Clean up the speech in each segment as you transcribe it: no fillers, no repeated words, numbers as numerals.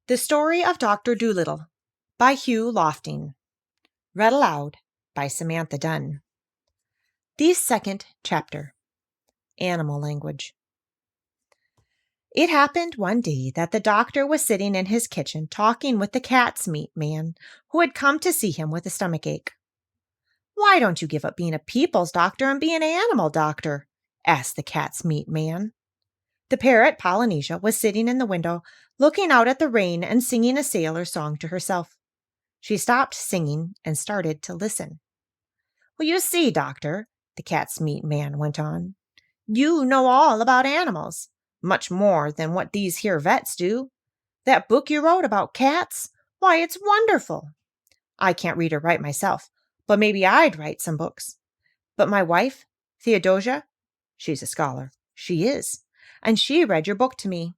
The Story of Dr. Dolittle by Hugh Lofting. Read aloud by Samantha Dunn. The second chapter. Animal Language. It happened one day that the doctor was sitting in his kitchen talking with the cat's meat man who had come to see him with a stomachache. "Why don't you give up being a people's doctor and be an animal doctor?" asked the cat's meat man. The parrot Polynesia was sitting in the window, looking out at the rain and singing a sailor's song to herself. She stopped singing and started to listen. "Well, you see, doctor," the cat's meat man went on, "you know all about animals, much more than what these here vets do. That book you wrote about cats, why, it's wonderful. I can't read or write myself, but maybe I'd write some books. But my wife, Theodosia, she's a scholar. She is. And she read your book to me.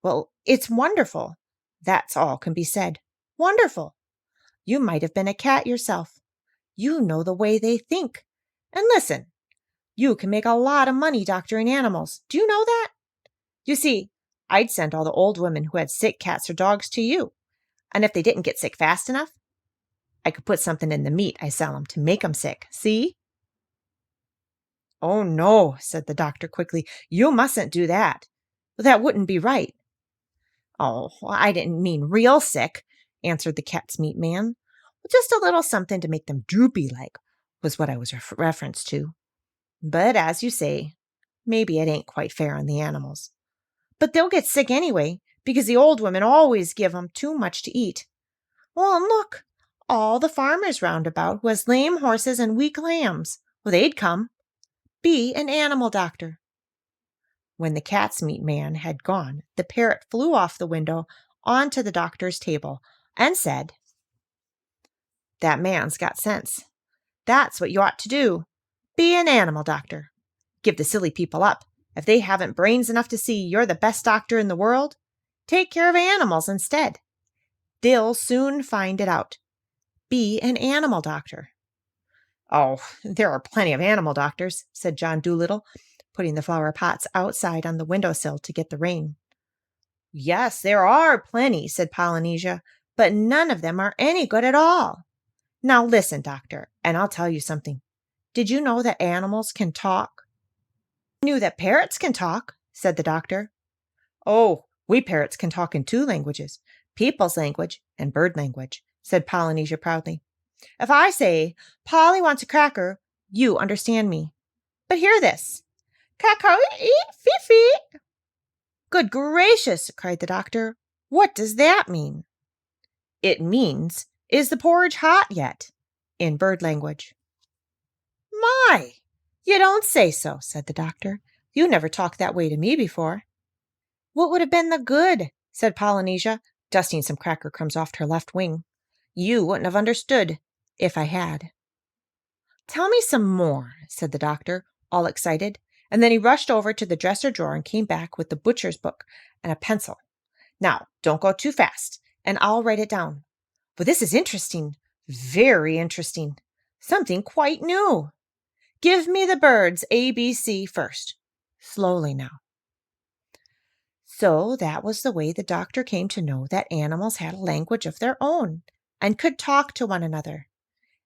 Well, it's wonderful. That's all can be said. Wonderful. You might have been a cat yourself. You know the way they think. And listen, you can make a lot of money doctoring animals. Do you know that? You see, I'd send all the old women who had sick cats or dogs to you. And if they didn't get sick fast enough, I could put something in the meat I sell them to make them sick. See?" "Oh, no," said the doctor quickly. "You mustn't do that. That wouldn't be right." "Oh, I didn't mean real sick," answered the cat's meat man. "Just a little something to make them droopy like was what I was reference to. But as you say, maybe it ain't quite fair on the animals. But they'll get sick anyway, because the old women always give 'em too much to eat. Well, and look, all the farmers round about who has lame horses and weak lambs, well, they'd come. Be an animal doctor." When the cat's meat man had gone, the parrot flew off the window onto the doctor's table and said, "That man's got sense. That's what you ought to do. Be an animal doctor. Give the silly people up. If they haven't brains enough to see you're the best doctor in the world, take care of animals instead. They'll soon find it out. Be an animal doctor." "Oh, there are plenty of animal doctors," said John Dolittle, putting the flower pots outside on the windowsill to get the rain. "Yes, there are plenty," said Polynesia, "but none of them are any good at all. Now listen, doctor, and I'll tell you something. Did you know that animals can talk?" "I knew that parrots can talk," said the doctor. "Oh, we parrots can talk in two languages, people's language and bird language," said Polynesia proudly. "If I say, 'Polly wants a cracker,' you understand me. But hear this. Caca-ee-fee-fee." "Good gracious," cried the doctor. "What does that mean?" "It means, 'Is the porridge hot yet?' in bird language." "My, you don't say so," said the doctor. "You never talked that way to me before." "What would have been the good?" said Polynesia, dusting some cracker crumbs off her left wing. "You wouldn't have understood if I had." "Tell me some more," said the doctor, all excited, and then he rushed over to the dresser drawer and came back with the butcher's book and a pencil. "Now, don't go too fast, and I'll write it down. But this is interesting, very interesting, something quite new. Give me the birds ABC first. Slowly now." So that was the way the doctor came to know that animals had a language of their own and could talk to one another.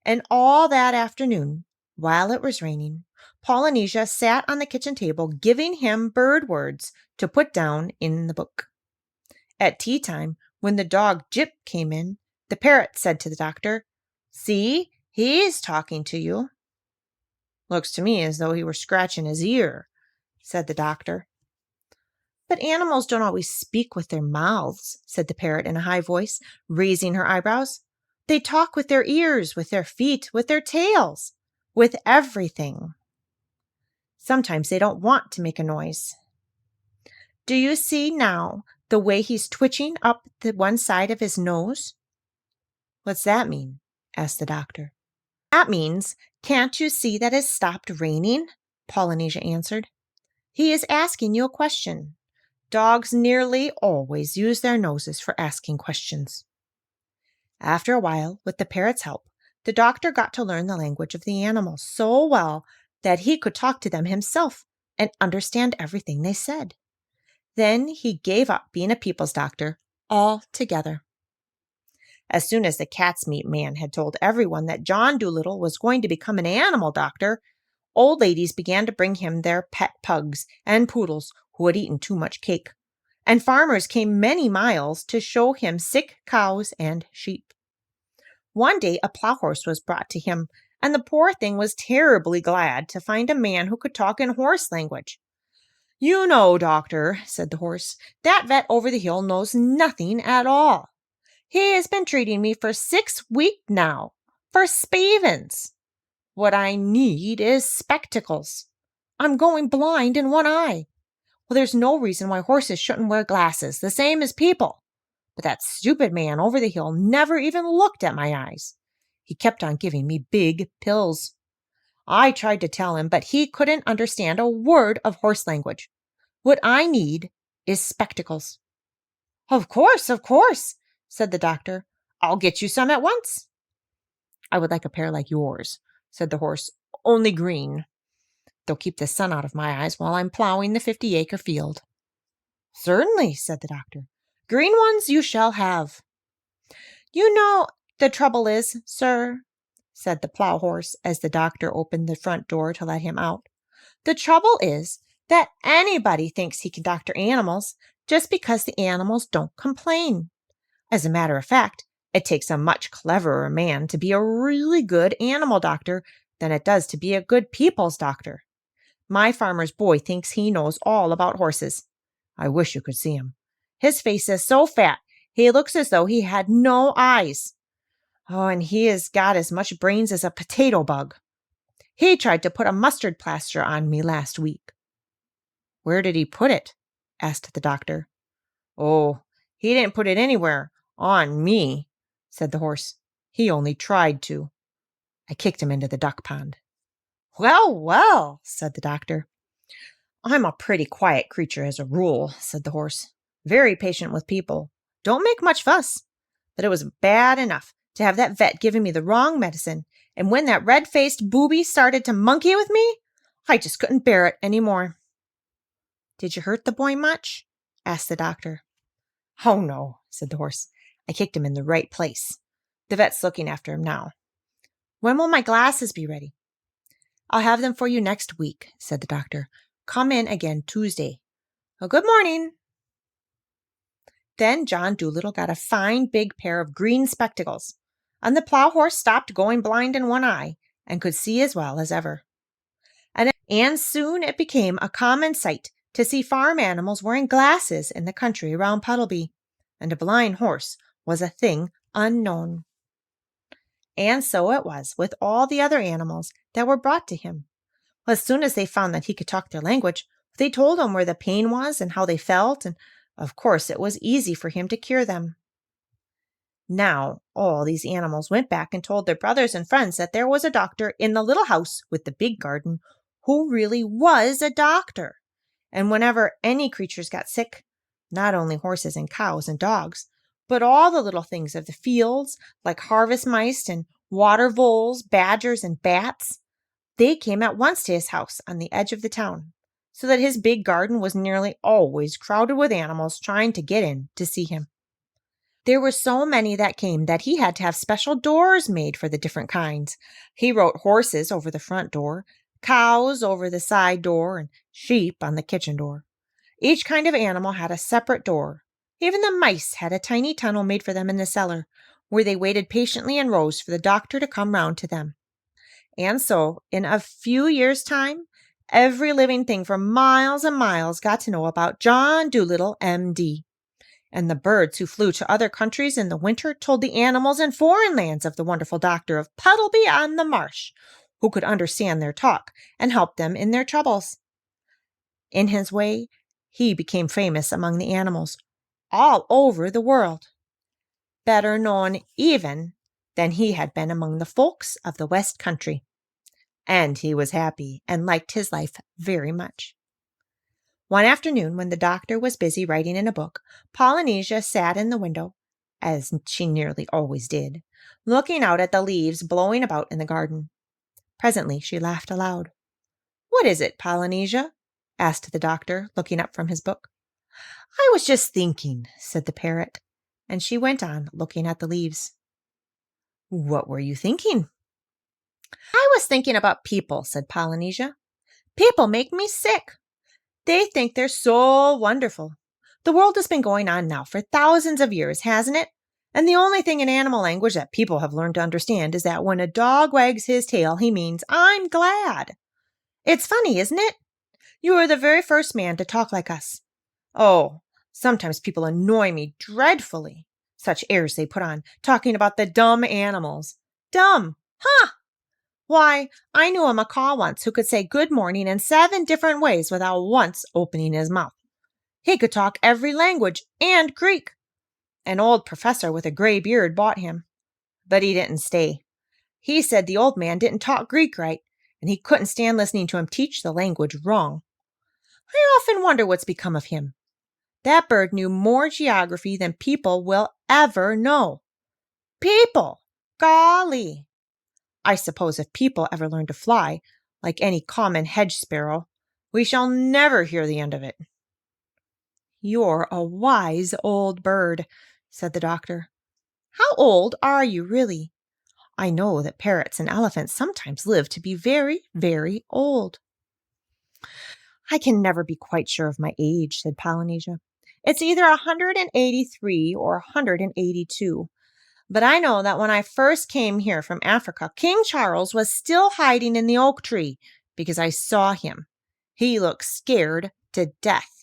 And all that afternoon, while it was raining, Polynesia sat on the kitchen table giving him bird words to put down in the book. At tea time, when the dog Jip came in, the parrot said to the doctor, "See, he's talking to you." "Looks to me as though he were scratching his ear," said the doctor. "But animals don't always speak with their mouths," said the parrot in a high voice, raising her eyebrows. "They talk with their ears, with their feet, with their tails, with everything. Sometimes they don't want to make a noise. Do you see now the way he's twitching up the one side of his nose?" "What's that mean?" asked the doctor. "That means, can't you see that it's stopped raining?" Polynesia answered. "He is asking you a question. Dogs nearly always use their noses for asking questions." After a while, with the parrot's help, the doctor got to learn the language of the animals so well that he could talk to them himself and understand everything they said. Then he gave up being a people's doctor all together. As soon as the cat's meat man had told everyone that John Dolittle was going to become an animal doctor, old ladies began to bring him their pet pugs and poodles who had eaten too much cake, and farmers came many miles to show him sick cows and sheep. One day a plow horse was brought to him, and the poor thing was terribly glad to find a man who could talk in horse language. "You know, doctor," said the horse, "that vet over the hill knows nothing at all. He has been treating me for 6 weeks now, for spavins. What I need is spectacles. I'm going blind in one eye. Well, there's no reason why horses shouldn't wear glasses, the same as people. But that stupid man over the hill never even looked at my eyes. He kept on giving me big pills. I tried to tell him, but he couldn't understand a word of horse language. What I need is spectacles." Of course, said the doctor. "I'll get you some at once." "I would like a pair like yours," said the horse, "only green. They'll keep the sun out of my eyes while I'm plowing the 50-acre field." "Certainly," said the doctor. "Green ones you shall have." "You know, the trouble is, sir," said the plow horse as the doctor opened the front door to let him out. "The trouble is that anybody thinks he can doctor animals just because the animals don't complain. As a matter of fact, it takes a much cleverer man to be a really good animal doctor than it does to be a good people's doctor. My farmer's boy thinks he knows all about horses. I wish you could see him. His face is so fat, he looks as though he had no eyes. Oh, and he has got as much brains as a potato bug. He tried to put a mustard plaster on me last week." "Where did he put it?" asked the doctor. "Oh, he didn't put it anywhere on me," said the horse. "He only tried to. I kicked him into the duck pond." Well, said the doctor. "I'm a pretty quiet creature as a rule," said the horse. "Very patient with people. Don't make much fuss. But it was bad enough to have that vet giving me the wrong medicine, and when that red-faced booby started to monkey with me, I just couldn't bear it any more." "Did you hurt the boy much?" asked the doctor. "Oh, no," said the horse. "I kicked him in the right place. The vet's looking after him now." "When will my glasses be ready?" "I'll have them for you next week," said the doctor. "Come in again Tuesday. Well, good morning." Then John Dolittle got a fine big pair of green spectacles, and the plow horse stopped going blind in one eye and could see as well as ever. And soon it became a common sight to see farm animals wearing glasses in the country around Puddleby, and a blind horse was a thing unknown. And so it was with all the other animals that were brought to him. As soon as they found that he could talk their language, they told him where the pain was and how they felt, and of course it was easy for him to cure them. Now all these animals went back and told their brothers and friends that there was a doctor in the little house with the big garden who really was a doctor. And whenever any creatures got sick, not only horses and cows and dogs, but all the little things of the fields, like harvest mice and water voles, badgers, and bats, they came at once to his house on the edge of the town, so that his big garden was nearly always crowded with animals trying to get in to see him. There were so many that came that he had to have special doors made for the different kinds. He wrote horses over the front door, cows over the side door, and sheep on the kitchen door. Each kind of animal had a separate door. Even the mice had a tiny tunnel made for them in the cellar, where they waited patiently in rows for the doctor to come round to them. And so, in a few years' time, every living thing for miles and miles got to know about John Dolittle, M.D. And the birds who flew to other countries in the winter told the animals in foreign lands of the wonderful doctor of Puddleby on the Marsh, who could understand their talk and help them in their troubles. In his way, he became famous among the animals all over the world, better known even than he had been among the folks of the West Country. And he was happy and liked his life very much. One afternoon, when the doctor was busy writing in a book, Polynesia sat in the window, as she nearly always did, looking out at the leaves blowing about in the garden. Presently she laughed aloud. "What is it, Polynesia?" asked the doctor, looking up from his book. "I was just thinking," said the parrot, and she went on, looking at the leaves. What were you thinking? I was thinking about people, said Polynesia. People make me sick. They think they're so wonderful. The world has been going on now for thousands of years, hasn't it? And the only thing in animal language that people have learned to understand is that when a dog wags his tail, he means, I'm glad. It's funny, isn't it? You are the very first man to talk like us. Oh, sometimes people annoy me dreadfully. Such airs they put on, talking about the dumb animals. Dumb! Huh! Why, I knew a macaw once who could say good morning in 7 different ways without once opening his mouth. He could talk every language and Greek. An old professor with a gray beard bought him. But he didn't stay. He said the old man didn't talk Greek right, and he couldn't stand listening to him teach the language wrong. I often wonder what's become of him. That bird knew more geography than people will ever know. People! Golly! I suppose if people ever learn to fly, like any common hedge sparrow, we shall never hear the end of it. You're a wise old bird, said the doctor. How old are you, really? I know that parrots and elephants sometimes live to be very, very old. I can never be quite sure of my age, said Polynesia. It's either 183 or 182. But I know that when I first came here from Africa, King Charles was still hiding in the oak tree because I saw him. He looked scared to death.